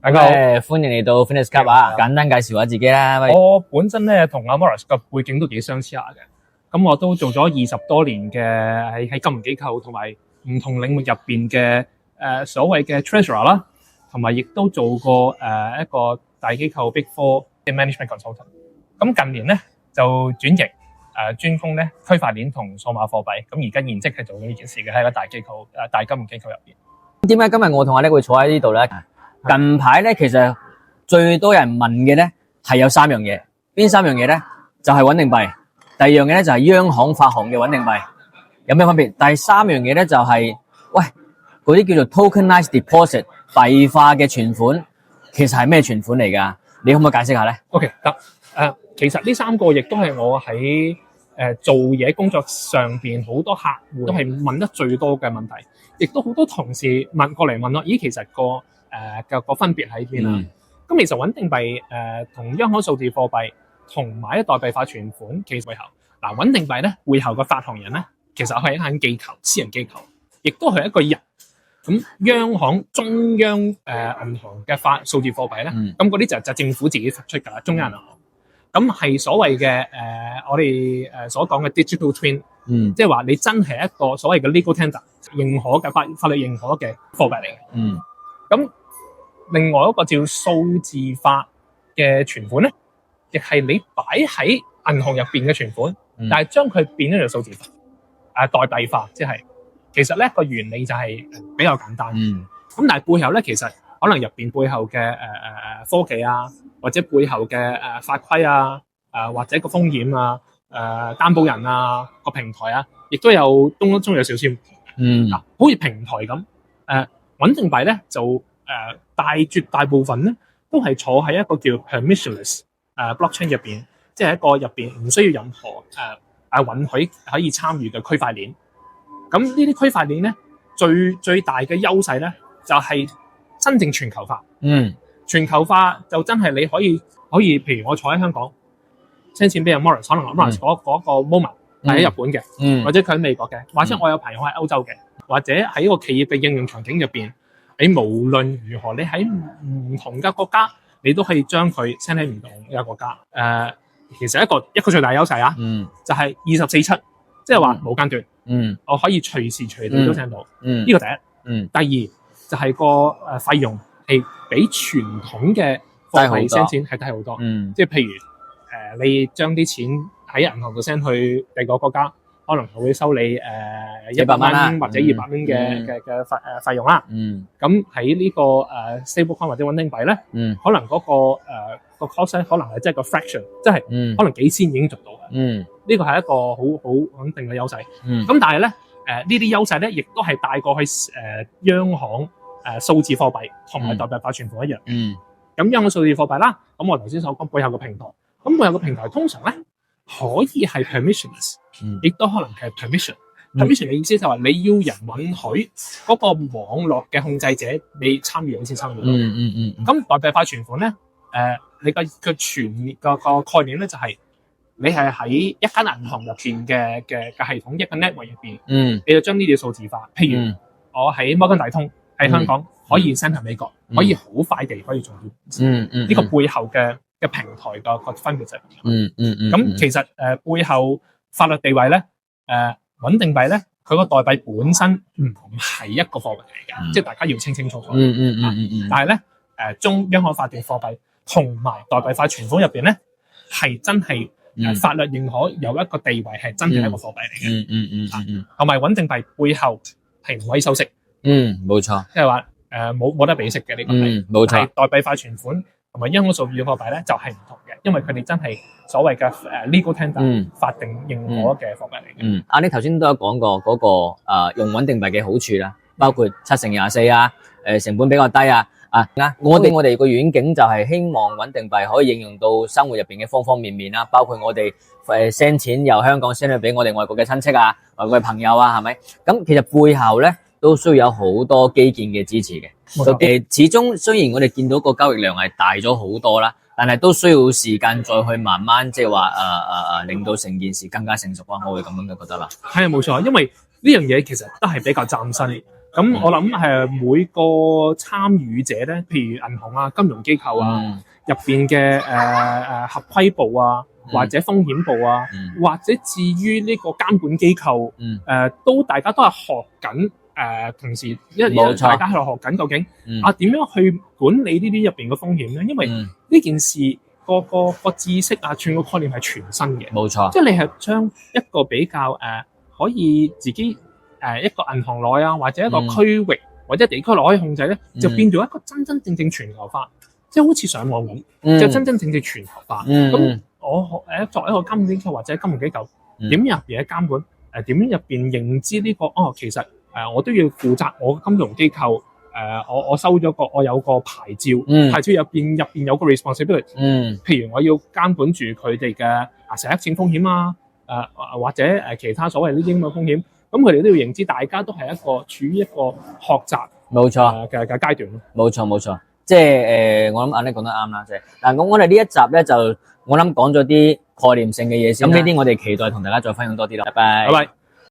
大家好，歡迎嚟到 Fitness Club 啊！簡單介紹下自己啦。喂，我本身咧同阿 Morris 嘅背景都幾相似下嘅，咁我都做咗20多年嘅喺金融機構同埋唔同領域入邊嘅所謂嘅 treasurer 啦，同埋亦都做過一個大機構 Big Four 嘅 management consultant。咁近年咧就轉型專攻咧區塊鏈同數碼貨幣，咁而家現職係做緊呢件事嘅喺個大機構大金融機構入邊。點解今日我同阿叻會坐喺呢度咧？近排咧，其實最多人問嘅咧係有3樣嘢，邊3樣嘢咧？就係穩定幣，第二樣嘢咧就係央行發行嘅穩定幣，有咩分別？第3樣嘢咧就係喂嗰啲叫做 tokenized deposit 幣化嘅存款，其實係咩存款嚟㗎？你可唔可以解釋下咧 ？OK， 得其實呢3個亦都係我喺做嘢工作上邊好多客戶都係問得最多嘅問題，亦都好多同事問過嚟問我，咦，其實個分別喺邊啊？咁其實穩定幣同央行數字貨幣同埋代幣化存款其實背後嗱，穩定幣咧背後嘅發行人咧，其實係一間機構，私人機構，亦都係一個人。咁央行中央銀行嘅數字貨幣咧，咁嗰啲就政府自己發出㗎啦，中央銀行。咁係所謂嘅我哋所講嘅 digital twin，即係話你真係一個所謂嘅 legal tender 認可嘅法律認可嘅貨幣嚟嘅。咁另外一個叫數字化嘅存款咧，亦係你擺喺銀行入邊嘅存款，但係將佢變咗做數字化，代幣化，即係其實咧個原理就係比較簡單。咁但係背後咧，其實可能入邊背後嘅科技啊，或者背後嘅法規啊，或者個風險啊，擔保人啊，個平台啊，亦都有當中有少少。嗱，好似平台咁，穩定幣咧就絕大部分咧都係坐喺一個叫 permissionless blockchain 入邊，即係一個入邊唔需要任何允許可以參與嘅區塊鏈。咁呢啲區塊鏈咧最大嘅優勢咧就係真正全球化。全球化就真係你可以，譬如我坐喺香港 send 錢俾阿 Morris， 可能 Morris 嗰個 moment 係喺日本嘅，或者佢喺美國嘅，或者我有朋友喺歐洲嘅，或者喺一個企業嘅應用場景入邊，你無論如何，你喺唔同嘅國家，你都可以將佢 send 喺唔同嘅國家。其實一個最大優勢啊，就係24/7，即係話冇間斷，我可以隨時隨地都 send 到。呢個第一。第二就係個費用係比傳統嘅貨幣 send 錢係低好多。即係譬如你將啲錢喺銀行度 send 去第二個國家，可能佢會收你100蚊或者200蚊嘅費用啦。咁喺呢個stablecoin 或者穩定幣咧，可能嗰個 cost 可能係即係個 fraction，即係可能幾千已經做到嘅。呢個係一個好穩定嘅優勢。咁但係咧呢啲優勢咧，亦都係帶過去央行數字貨幣同埋代幣化存款一樣。咁央行數字貨幣啦，咁我頭先所講背後嘅平台，咁背後嘅平台通常咧可以係 permissionless，亦都可能係 permission。permission 嘅意思就係話你要人允許嗰個網絡嘅控制者你參與先參與到。咁代幣化存款咧，你個全個概念咧就係你係喺一間銀行入邊嘅系統，一個 network 入邊，你就將呢啲數字化。譬如我喺摩根大通喺香港可以 send 去美國，可以好快地可以做到。呢個背後嘅平台個分別就係咁。其實背後法律地位咧，穩定幣咧，佢個代幣本身唔係一個貨幣嚟嘅，即係大家要清清楚楚。但係咧中央行法定貨幣同埋代幣化存款入邊咧，係真係法律認可有一個地位係真係一個貨幣嚟嘅。同埋穩定幣背後係唔可以收息。冇錯，即係話冇得俾息嘅呢個係。冇錯，代幣化存款同埋央行數字貨幣咧就係唔同嘅，因為佢哋真係所謂嘅legal tender 法定認可嘅貨幣嚟嘅。你頭先都有講過嗰個用穩定幣嘅好處啦，包括7乘24啊，成本比較低啊。我哋個遠景就係希望穩定幣可以應用到生活入邊嘅方方面面啦，包括我哋send錢由香港 send 去俾我哋外國嘅親戚啊，外國嘅朋友啊，係咪？咁其實背後咧都需要有好多基建嘅支持嘅。始終雖然我哋見到個交易量係大咗好多啦，但係都需要時間再去慢慢即係話令到成件事更加成熟啊，我會咁樣嘅覺得啦。係啊，冇錯，因為呢樣嘢其實都係比較嶄新。咁我諗每個參與者咧，譬如銀行啊、金融機構啊入邊嘅合規部啊，或者風險部啊，或者至於呢個監管機構，大家都係學緊。同時，因為大家喺度學緊究竟點樣去管理呢啲入邊嘅風險咧？因為呢件事個知識啊，全個概念係全新嘅。冇錯，即係你係將一個比較可以自己一個銀行內啊，或者一個區域或者地區內可以控制咧，就變咗一個真真正正全球化，即係好似上網咁，就真真正正全球化。咁我作為一個監管機構或者金融機構，點入邊嘅監管？點樣入邊認知呢個？其實我都要負責我金融機構。我收咗我有個牌照，牌照入邊有個 responsibility。譬如我要監管住佢哋嘅洗黑錢風險啊，或者其他所謂呢啲咁嘅風險，咁佢哋都要認知，大家都係處於一個學習冇錯嘅階段咯。冇錯，即係我諗阿 Nick 講得啱啦，即係嗱，我哋呢一集咧就我諗講咗啲概念性嘅嘢先，咁呢啲我哋期待同大家再分享多啲啦，拜拜。